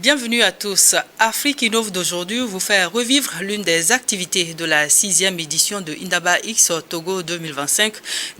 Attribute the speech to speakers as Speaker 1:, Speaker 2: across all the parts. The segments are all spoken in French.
Speaker 1: Bienvenue à tous. Afrique Innove d'aujourd'hui vous fait revivre l'une des activités de la 6e édition de Indaba X Togo 2025,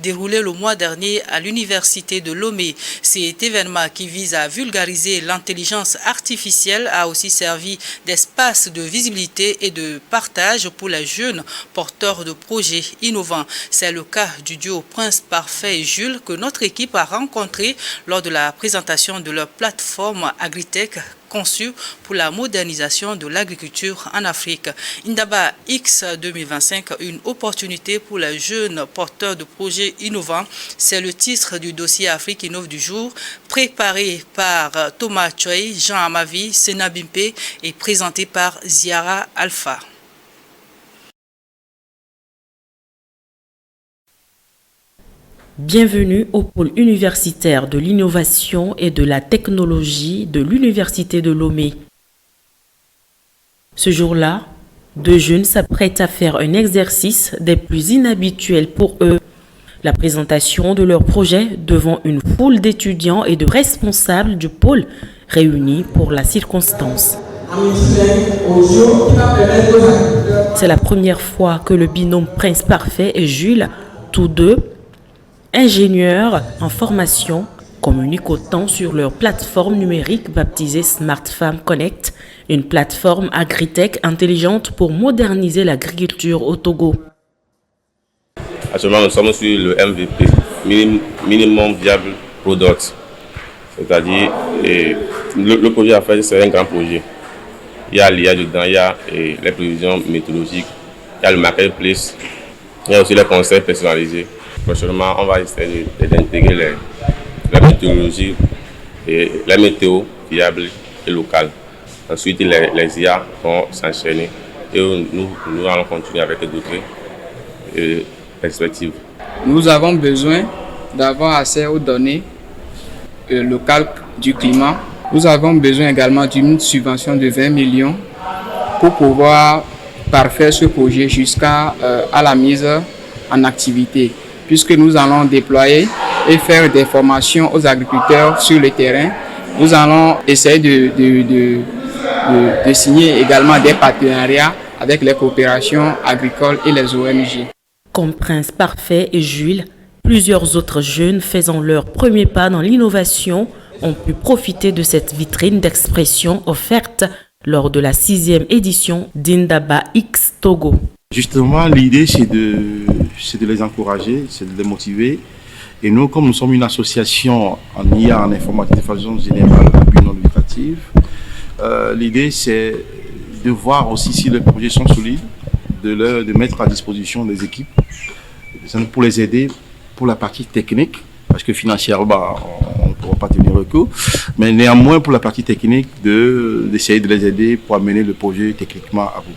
Speaker 1: déroulée le mois dernier à l'université de Lomé. Cet événement qui vise à vulgariser l'intelligence artificielle a aussi servi d'espace de visibilité et de partage pour les jeunes porteurs de projets innovants. C'est le cas du duo Prince Parfait et Jules que notre équipe a rencontré lors de la présentation de leur plateforme Agritech conçu pour la modernisation de l'agriculture en Afrique. Indaba X 2025, une opportunité pour les jeunes porteurs de projets innovants. C'est le titre du dossier Afrique Innove du jour, préparé par Thomas Choi, Jean Amavi, Sena Bimpe et présenté par Ziara Alpha.
Speaker 2: Bienvenue au pôle universitaire de l'innovation et de la technologie de l'université de Lomé. Ce jour-là, deux jeunes s'apprêtent à faire un exercice des plus inhabituels pour eux. La présentation de leur projet devant une foule d'étudiants et de responsables du pôle réunis pour la circonstance. C'est la première fois que le binôme Prince Parfait et Jules, tous deux, ingénieurs en formation, communiquent autant sur leur plateforme numérique baptisée Smart Farm Connect, une plateforme agritech intelligente pour moderniser l'agriculture au Togo.
Speaker 3: Actuellement, nous sommes sur le MVP, Minimum Viable Product. C'est-à-dire, le projet à faire, c'est un grand projet. Il y a l'IA dedans, il y a les prévisions météorologiques, il y a le marketplace, il y a aussi les conseils personnalisés. Prochainement, on va essayer d'intégrer la météorologie et la météo fiable et locale. Ensuite, les IA vont s'enchaîner et nous allons continuer avec d'autres perspectives.
Speaker 4: Nous avons besoin d'avoir accès aux données locales du climat. Nous avons besoin également d'une subvention de 20 millions pour pouvoir parfaire ce projet jusqu'à la mise en activité, puisque nous allons déployer et faire des formations aux agriculteurs sur le terrain. Nous allons essayer de signer également des partenariats avec les coopérations agricoles et les ONG.
Speaker 2: Comme Prince Parfait et Jules, plusieurs autres jeunes faisant leur premier pas dans l'innovation ont pu profiter de cette vitrine d'expression offerte lors de la 6e édition d'Indaba X Togo.
Speaker 5: Justement, l'idée, c'est de les encourager, c'est de les motiver. Et nous, comme nous sommes une association en IA, en informatique de façon générale, à but non lucratif, l'idée, c'est de voir aussi si les projets sont solides, de mettre à disposition des équipes pour les aider pour la partie technique, parce que financièrement, on ne pourra pas tenir le coup, mais néanmoins pour la partie technique, d'essayer de les aider pour amener le projet techniquement à bout.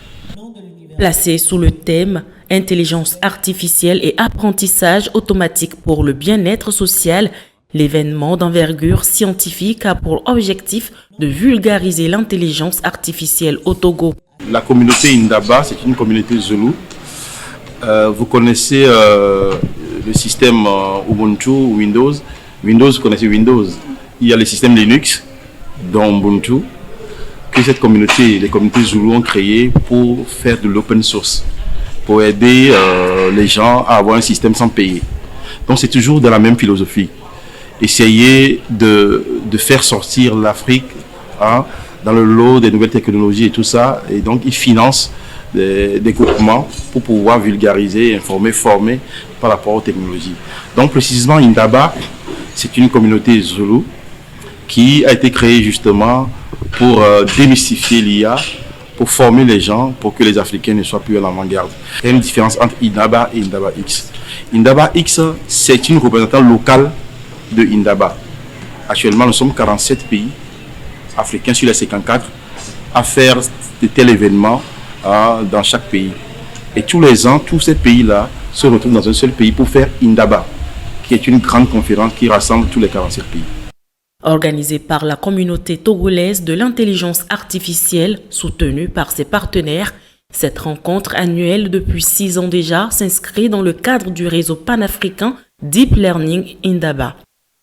Speaker 2: Placé sous le thème « Intelligence artificielle et apprentissage automatique pour le bien-être social », l'événement d'envergure scientifique a pour objectif de vulgariser l'intelligence artificielle au Togo.
Speaker 5: La communauté Indaba, c'est une communauté Zoulou. Vous connaissez le système Ubuntu, Windows. Windows, vous connaissez Windows. Il y a le système Linux, dont Ubuntu, que cette communauté, les communautés Zoulou ont créé pour faire de l'open source, pour aider les gens à avoir un système sans payer. Donc c'est toujours dans la même philosophie. Essayer de faire sortir l'Afrique dans le lot des nouvelles technologies et tout ça. Et donc ils financent des groupements pour pouvoir vulgariser, informer, former par rapport aux technologies. Donc précisément Indaba, c'est une communauté Zoulou qui a été créée justement pour démystifier l'IA, pour former les gens, pour que les Africains ne soient plus à l'avant-garde. Il y a une différence entre Indaba et Indaba X. Indaba X, c'est une représentante locale de Indaba. Actuellement, nous sommes 47 pays africains sur les 54 à faire de tels événements dans chaque pays. Et tous les ans, tous ces pays-là se retrouvent dans un seul pays pour faire Indaba, qui est une grande conférence qui rassemble tous les 47 pays.
Speaker 2: Organisée par la communauté togolaise de l'intelligence artificielle, soutenue par ses partenaires, cette rencontre annuelle depuis 6 ans déjà s'inscrit dans le cadre du réseau panafricain Deep Learning Indaba.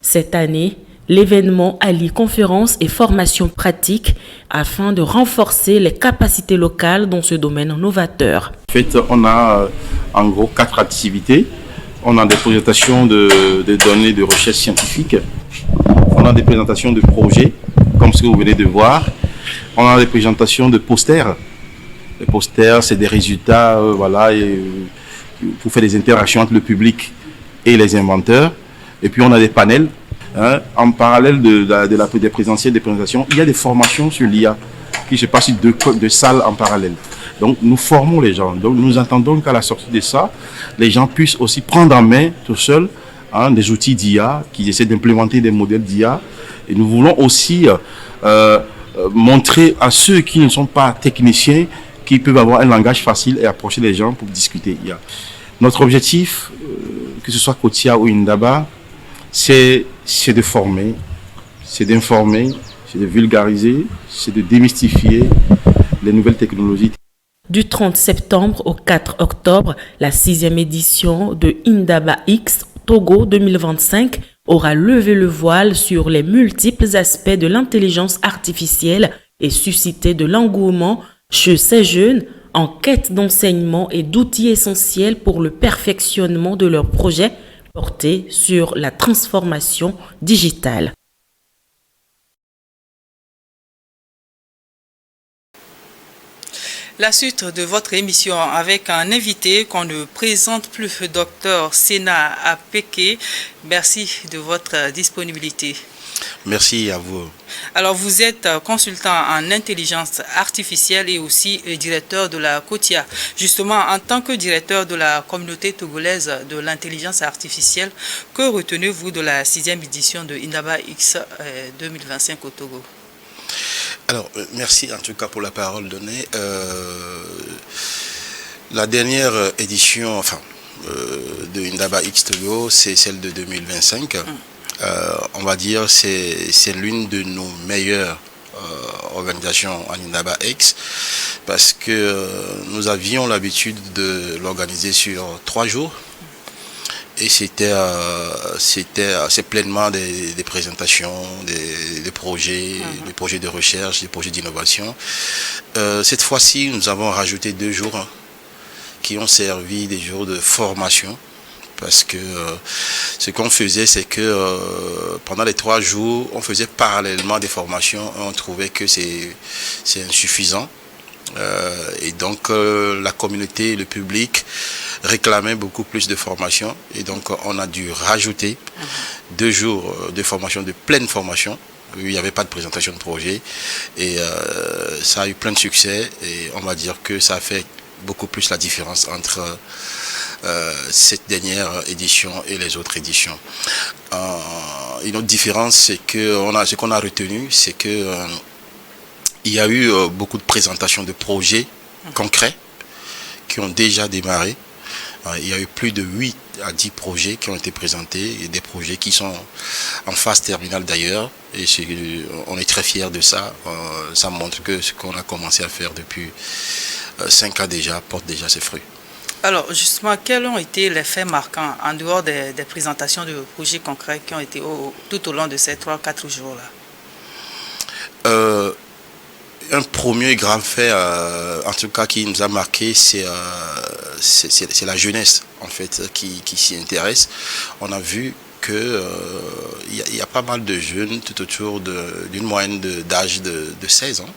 Speaker 2: Cette année, L'événement allie conférences et formations pratiques afin de renforcer les capacités locales dans ce domaine novateur.
Speaker 5: En fait, on a en gros 4 activités. On a des présentations de données de recherche scientifique. On a des présentations de projets, comme ce que vous venez de voir. On a des présentations de posters. Les posters, c'est des résultats pour faire des interactions entre le public et les inventeurs. Et puis on a des panels. En parallèle des présentiels, des présentations, il y a des formations sur l'IA qui se passent sur deux salles en parallèle. Donc nous formons les gens. Donc nous attendons qu'à la sortie de ça, les gens puissent aussi prendre en main tout seuls des outils d'IA, qui essaient d'implémenter des modèles d'IA. Et nous voulons aussi montrer à ceux qui ne sont pas techniciens qu'ils peuvent avoir un langage facile et approcher les gens pour discuter IA. Notre objectif, que ce soit Kotia ou Indaba, c'est de former, c'est d'informer, c'est de vulgariser, c'est de démystifier les nouvelles technologies.
Speaker 2: Du 30 septembre au 4 octobre, la 6e édition de Indaba X Togo 2025 aura levé le voile sur les multiples aspects de l'intelligence artificielle et suscité de l'engouement chez ces jeunes en quête d'enseignement et d'outils essentiels pour le perfectionnement de leurs projets portés sur la transformation digitale.
Speaker 1: La suite de votre émission avec un invité qu'on ne présente plus, Dr Sena Apeke. Merci de votre disponibilité.
Speaker 6: Merci à vous.
Speaker 1: Alors, vous êtes consultant en intelligence artificielle et aussi directeur de la COTIA. Justement, en tant que directeur de la communauté togolaise de l'intelligence artificielle, que retenez-vous de la 6e édition de Indaba X 2025 au Togo?
Speaker 6: Alors, merci en tout cas pour la parole donnée. La dernière édition de Indaba X Togo, c'est celle de 2025. On va dire c'est l'une de nos meilleures organisations en Indaba X parce que nous avions l'habitude de l'organiser sur 3 jours. Et c'est pleinement des présentations, des projets, des projets de recherche, des projets d'innovation. Cette fois-ci, nous avons rajouté 2 jours qui ont servi des jours de formation. Parce que ce qu'on faisait, c'est que pendant les 3 jours, on faisait parallèlement des formations. On trouvait que c'est insuffisant. Et donc la communauté, le public réclamait beaucoup plus de formation et donc on a dû rajouter 2 jours de formation, de pleine formation. Il n'y avait pas de présentation de projet et ça a eu plein de succès et on va dire que ça a fait beaucoup plus la différence entre cette dernière édition et les autres éditions. Une autre différence, c'est que ce qu'on a retenu, c'est que il y a eu beaucoup de présentations de projets concrets qui ont déjà démarré. Il y a eu plus de 8 à 10 projets qui ont été présentés, et des projets qui sont en phase terminale d'ailleurs. Et on est très fiers de ça. Ça montre que ce qu'on a commencé à faire depuis 5 ans déjà porte déjà ses fruits.
Speaker 1: Alors justement, quels ont été les faits marquants en dehors des présentations de projets concrets qui ont été tout au long de ces 3-4 jours-là?
Speaker 6: Un premier grand fait, en tout cas, qui nous a marqué, c'est la jeunesse, en fait, qui s'y intéresse. On a vu qu'il y a pas mal de jeunes tout autour d'une moyenne d'âge de 16 ans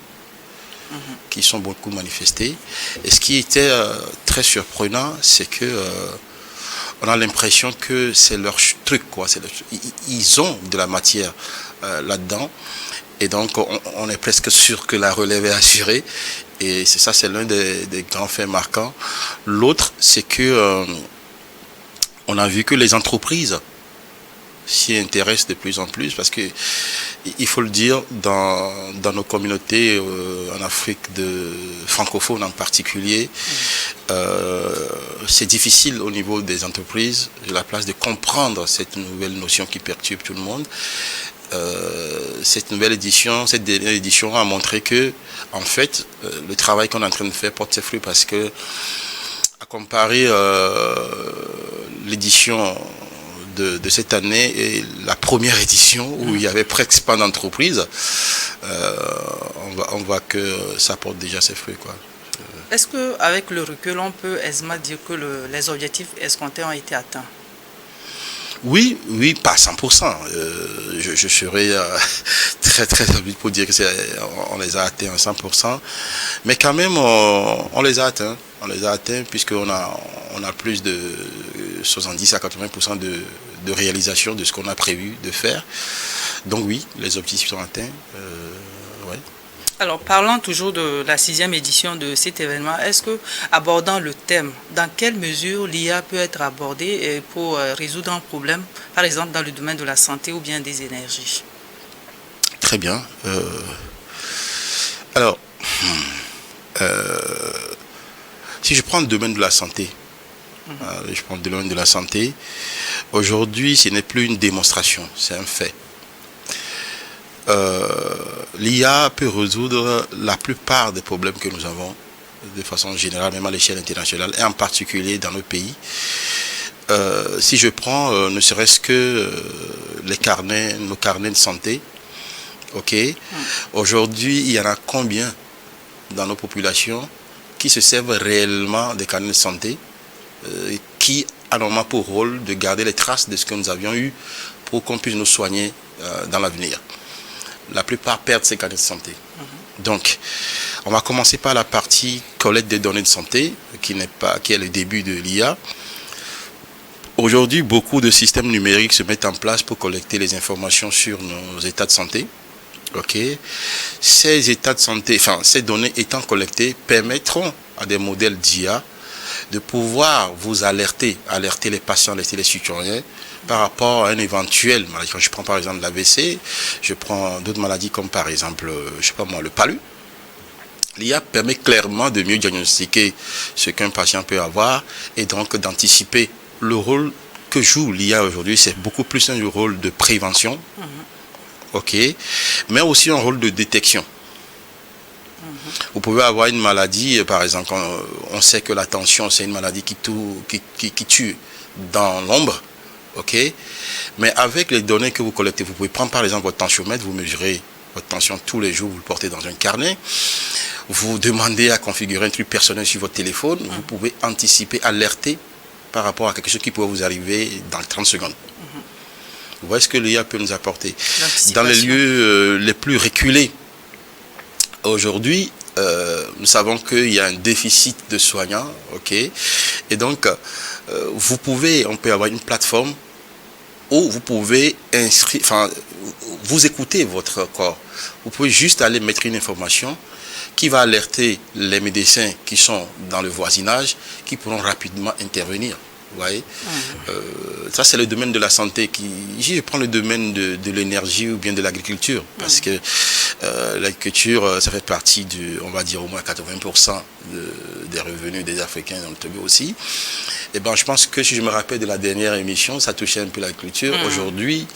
Speaker 6: qui sont beaucoup manifestés. Et ce qui était très surprenant, c'est que on a l'impression que c'est leur truc, quoi. Ils ont de la matière là-dedans. Et donc, on est presque sûr que la relève est assurée. Et c'est l'un des grands faits marquants. L'autre, c'est que on a vu que les entreprises s'y intéressent de plus en plus. Parce que, il faut le dire, dans nos communautés en Afrique francophone en particulier, c'est difficile au niveau des entreprises, de la place de comprendre cette nouvelle notion qui perturbe tout le monde. Cette dernière édition a montré que, en fait, le travail qu'on est en train de faire porte ses fruits parce que, à comparer l'édition de cette année est la première édition où il y avait presque pas d'entreprise. On voit que ça porte déjà ses fruits, quoi.
Speaker 1: Est-ce qu'avec le recul, on peut aisément dire que les objectifs escomptés ont été atteints?
Speaker 6: Oui, pas à 100%. Je serais très habile pour dire que on les a atteints à 100%. Mais quand même, on les a atteints. On les a atteints puisqu'on a plus de 70 à 80% de réalisation de ce qu'on a prévu de faire. Donc oui, les objectifs sont atteints. Ouais.
Speaker 1: Alors, parlant toujours de la 6e édition de cet événement, est-ce que, abordant le thème, dans quelle mesure l'IA peut être abordée pour résoudre un problème, par exemple dans le domaine de la santé ou bien des énergies?
Speaker 6: Très bien. Alors, si je prends le domaine de la santé, aujourd'hui, ce n'est plus une démonstration, c'est un fait. L'IA peut résoudre la plupart des problèmes que nous avons de façon générale, même à l'échelle internationale, et en particulier dans nos pays. Si je prends ne serait-ce que nos carnets de santé, ok. Aujourd'hui, il y en a combien dans nos populations qui se servent réellement des carnets de santé, qui a normalement pour rôle de garder les traces de ce que nous avions eu pour qu'on puisse nous soigner dans l'avenir. La plupart perdent ces carnets de santé. Donc, on va commencer par la partie collecte des données de santé, qui est le début de l'IA. Aujourd'hui, beaucoup de systèmes numériques se mettent en place pour collecter les informations sur nos états de santé. Okay. Ces états de santé, ces données étant collectées, permettront à des modèles d'IA de pouvoir vous alerter les patients, alerter les citoyens par rapport à une éventuelle maladie. Quand je prends par exemple l'AVC, je prends d'autres maladies comme par exemple, le palu. L'IA permet clairement de mieux diagnostiquer ce qu'un patient peut avoir et donc d'anticiper. Le rôle que joue l'IA aujourd'hui, c'est beaucoup plus un rôle de prévention, ok, mais aussi un rôle de détection. Vous pouvez avoir une maladie, par exemple, on sait que la tension, c'est une maladie qui tue dans l'ombre, ok, mais avec les données que vous collectez, vous pouvez prendre par exemple votre tensiomètre, vous mesurez votre tension tous les jours, vous le portez dans un carnet, vous demandez à configurer un truc personnel sur votre téléphone, vous pouvez anticiper, alerter par rapport à quelque chose qui pourrait vous arriver dans 30 secondes. Vous voyez ce que l'IA peut nous apporter. Dans les lieux les plus reculés, aujourd'hui, nous savons qu'il y a un déficit de soignants, ok, et donc on peut avoir une plateforme où vous pouvez vous écoutez votre corps. Vous pouvez juste aller mettre une information qui va alerter les médecins qui sont dans le voisinage, qui pourront rapidement intervenir. Vous voyez, ça c'est le domaine de la santé. Je prends le domaine de l'énergie ou bien de l'agriculture, parce que l'agriculture, ça fait partie on va dire au moins 80% des revenus des Africains dans le Togo aussi. Et ben, je pense que si je me rappelle de la dernière émission, ça touchait un peu l'agriculture. Aujourd'hui,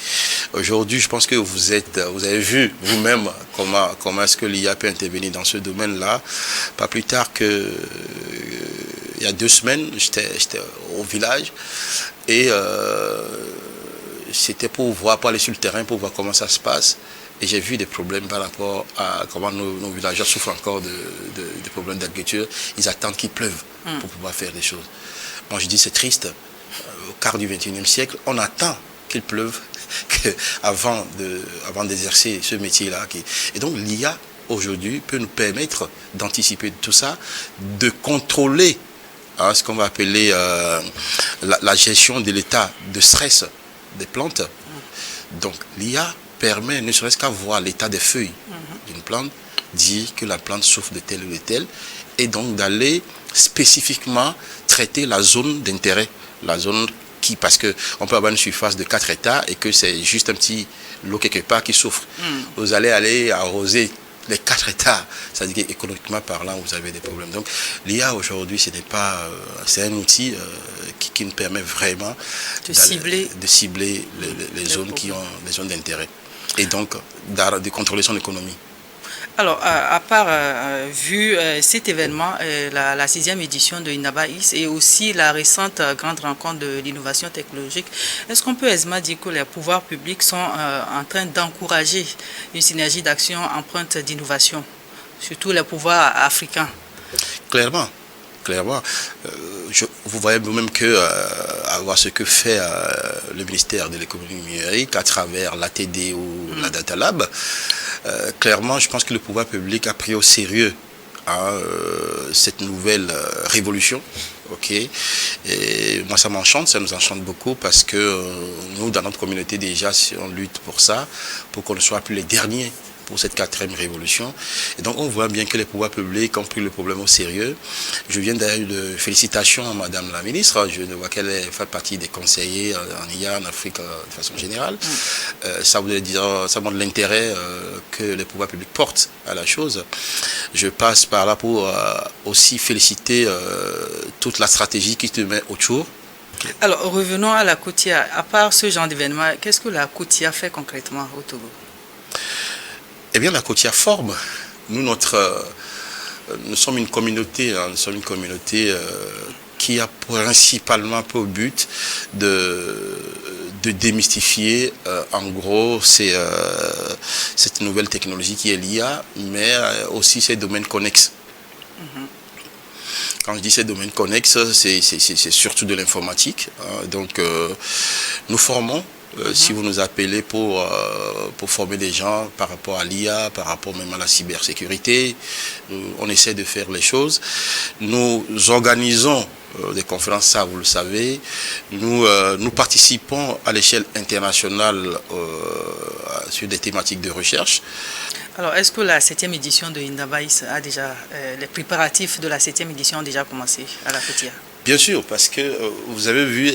Speaker 6: je pense que vous avez vu vous-même comment est-ce que l'IA peut intervenir dans ce domaine-là. Pas plus tard que il y a 2 semaines, j'étais au village et c'était pour aller sur le terrain, pour voir comment ça se passe. Et j'ai vu des problèmes par rapport à comment nos villageois souffrent encore des problèmes d'agriculture. Ils attendent qu'il pleuve pour pouvoir faire des choses. Moi, je dis c'est triste. Au quart du 21e siècle, on attend qu'il pleuve avant d'exercer ce métier-là. Et donc l'IA, aujourd'hui, peut nous permettre d'anticiper tout ça, de contrôler ce qu'on va appeler la gestion de l'état de stress des plantes. Donc l'IA permet, ne serait-ce qu'à voir l'état des feuilles d'une plante, dire que la plante souffre de tel ou de tel, et donc d'aller spécifiquement traiter la zone d'intérêt, la zone parce qu'on peut avoir une surface de 4 hectares et que c'est juste un petit lot quelque part qui souffre. Vous allez aller arroser les 4 hectares, c'est-à-dire qu'économiquement parlant, vous avez des problèmes. Donc l'IA aujourd'hui, c'est un outil qui nous permet vraiment de cibler les zones qui ont des zones d'intérêt et donc de contrôler son économie.
Speaker 1: Alors, à part vu cet événement, la 6e édition de Indaba X et aussi la récente grande rencontre de l'innovation technologique, est-ce qu'on peut aisément dire que les pouvoirs publics sont en train d'encourager une synergie d'action empreinte d'innovation, surtout les pouvoirs africains?
Speaker 6: Clairement. Clairement, vous voyez vous-même que avoir ce que fait le ministère de l'économie numérique à travers l'ATD ou la Data Lab, clairement, je pense que le pouvoir public a pris au sérieux cette nouvelle révolution. Ok, et moi ça m'enchante, ça nous enchante beaucoup parce que nous, dans notre communauté déjà, on lutte pour ça, pour qu'on ne soit plus les derniers pour cette 4e révolution. Et donc on voit bien que les pouvoirs publics ont pris le problème au sérieux. Je viens d'ailleurs de félicitations à Madame la ministre. Je vois qu'elle fait partie des conseillers en IA, en Afrique de façon générale. Ça voudrait dire, ça montre l'intérêt que les pouvoirs publics portent à la chose. Je passe par là pour aussi féliciter toute la stratégie qui se met autour.
Speaker 1: Alors revenons à la COTIA. À part ce genre d'événement, qu'est-ce que la COTIA fait concrètement au Togo?
Speaker 6: Eh bien, la COTIA forme. Nous sommes une communauté, qui a principalement pour but de démystifier, en gros, cette nouvelle technologie qui est l'IA, mais aussi ces domaines connexes. Quand je dis ces domaines connexes, c'est surtout de l'informatique. Donc, nous formons. Si vous nous appelez pour former des gens par rapport à l'IA, par rapport même à la cybersécurité, on essaie de faire les choses. Nous organisons des conférences, ça vous le savez. Nous participons à l'échelle internationale sur des thématiques de recherche.
Speaker 1: Alors, est-ce que la 7e édition de Indaba X a déjà, les préparatifs de la 7e édition ont déjà commencé à la COTIA?
Speaker 6: Bien sûr, parce que vous avez vu,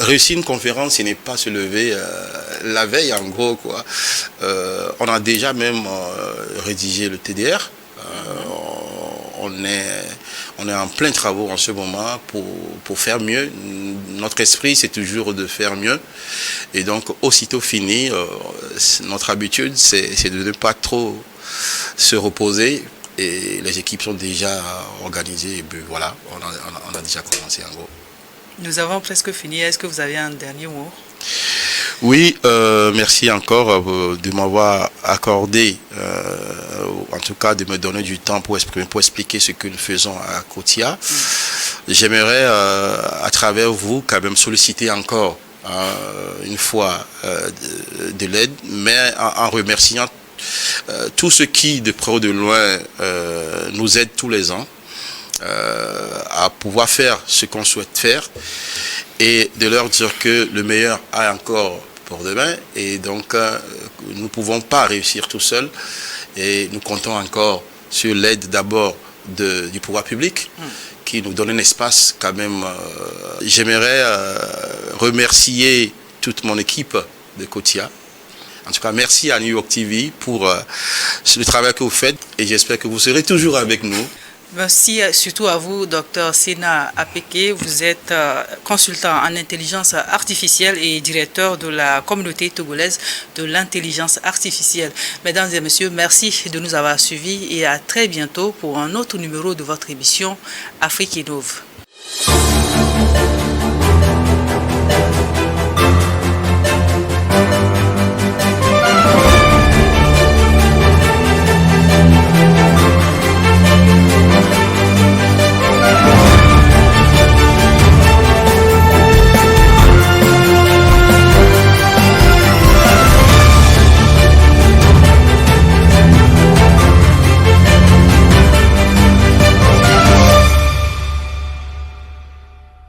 Speaker 6: réussir une conférence, ce n'est pas se lever la veille, en gros, quoi. On a déjà même rédigé le TDR. On est en plein travaux en ce moment pour faire mieux. Notre esprit, c'est toujours de faire mieux. Et donc, aussitôt fini, notre habitude, c'est de ne pas trop se reposer. Et les équipes sont déjà organisées. Et puis voilà, on a déjà commencé en gros.
Speaker 1: Nous avons presque fini. Est-ce que vous avez un dernier mot?
Speaker 6: Oui, merci encore de m'avoir accordé, en tout cas de me donner du temps pour expliquer ce que nous faisons à COTIA. J'aimerais, à travers vous, quand même solliciter encore une fois de l'aide, mais en remerciant tous ceux qui, de près ou de loin, nous aident tous les ans à pouvoir faire ce qu'on souhaite faire et de leur dire que le meilleur a encore pour demain et donc nous ne pouvons pas réussir tout seuls et nous comptons encore sur l'aide d'abord du pouvoir public qui nous donne un espace quand même. J'aimerais remercier toute mon équipe de COTIA. En tout cas, merci à New York TV pour le travail que vous faites et j'espère que vous serez toujours avec nous.
Speaker 1: Merci surtout à vous, Dr Sena Apeke. Vous êtes consultant en intelligence artificielle et directeur de la communauté togolaise de l'intelligence artificielle. Mesdames et messieurs, merci de nous avoir suivis et à très bientôt pour un autre numéro de votre émission Afrique Innove.